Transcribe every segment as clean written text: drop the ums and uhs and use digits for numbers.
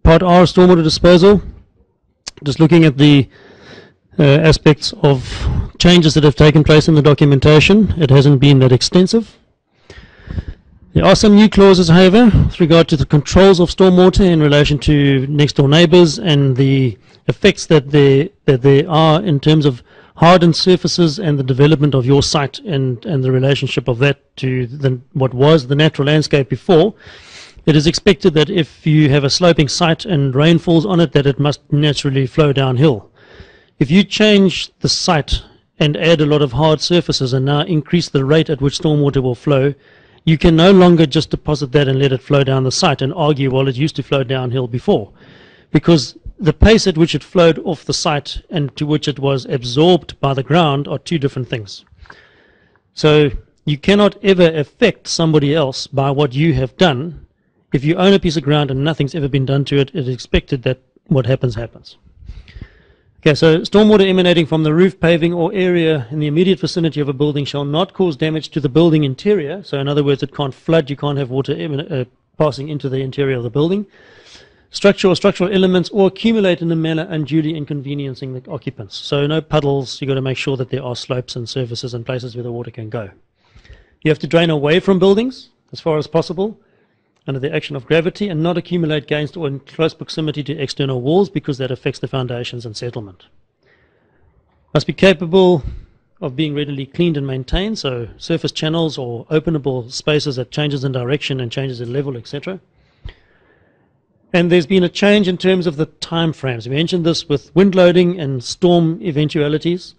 Part R, stormwater disposal. Just looking at the aspects of changes that have taken place in the documentation. It hasn't been that extensive. There are some new clauses, however, with regard to the controls of stormwater in relation to next door neighbours and the effects that there are in terms of hardened surfaces and the development of your site and the relationship of that to what was the natural landscape before. It is expected that if you have a sloping site and rain falls on it, that it must naturally flow downhill. If you change the site and add a lot of hard surfaces and now increase the rate at which stormwater will flow, you can no longer just deposit that and let it flow down the site and argue, well, it used to flow downhill before. Because the pace at which it flowed off the site and to which it was absorbed by the ground are two different things. So you cannot ever affect somebody else by what you have done. If you own a piece of ground and nothing's ever been done to it, it is expected that what happens, happens. Okay, so stormwater emanating from the roof, paving, or area in the immediate vicinity of a building shall not cause damage to the building interior. So in other words, it can't flood, you can't have water passing into the interior of the building. Structure or structural elements, or accumulate in a manner unduly inconveniencing the occupants. So no puddles, you've got to make sure that there are slopes and surfaces and places where the water can go. You have to drain away from buildings as far as possible under the action of gravity, and not accumulate against or in close proximity to external walls, because that affects the foundations and settlement. Must be capable of being readily cleaned and maintained, so surface channels or openable spaces that changes in direction and changes in level, etc. And there's been a change in terms of the time frames. We mentioned this with wind loading and storm eventualities.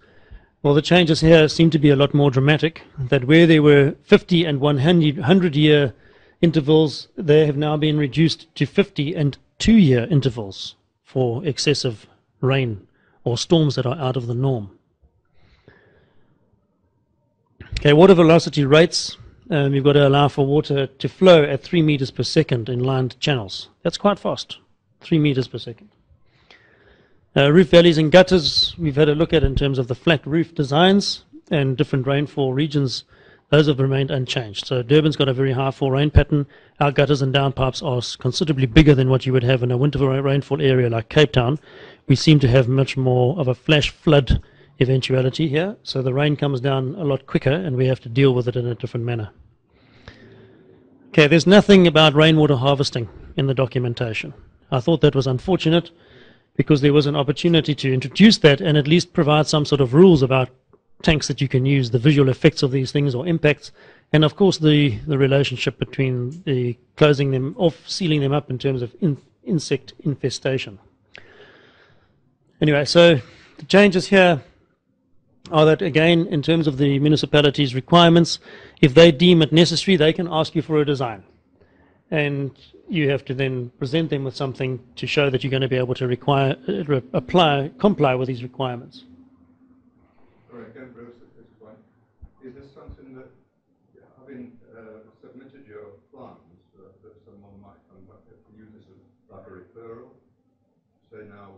Well, the changes here seem to be a lot more dramatic, that where there were 50 and 100-year intervals, they have now been reduced to 50 and 2-year intervals for excessive rain or storms that are out of the norm. Okay, water velocity rates. You've got to allow for water to flow at 3 meters per second in lined channels. That's quite fast, 3 meters per second. Roof valleys and gutters, we've had a look at in terms of the flat roof designs and different rainfall regions. Those have remained unchanged. So Durban's got a very high fall rain pattern. Our gutters and downpipes are considerably bigger than what you would have in a winter rainfall area like Cape Town. We seem to have much more of a flash flood eventuality here. So the rain comes down a lot quicker and we have to deal with it in a different manner. Okay, there's nothing about rainwater harvesting in the documentation. I thought that was unfortunate because there was an opportunity to introduce that and at least provide some sort of rules about tanks that you can use, the visual effects of these things or impacts, and of course the relationship between the closing them off, sealing them up in terms of insect infestation. Anyway, so the changes here are that, again, in terms of the municipality's requirements, if they deem it necessary, they can ask you for a design. And you have to then present them with something to show that you're going to be able to comply with these requirements. Is this something that, having submitted your plans, that someone might come back to use this as like a referral? Say now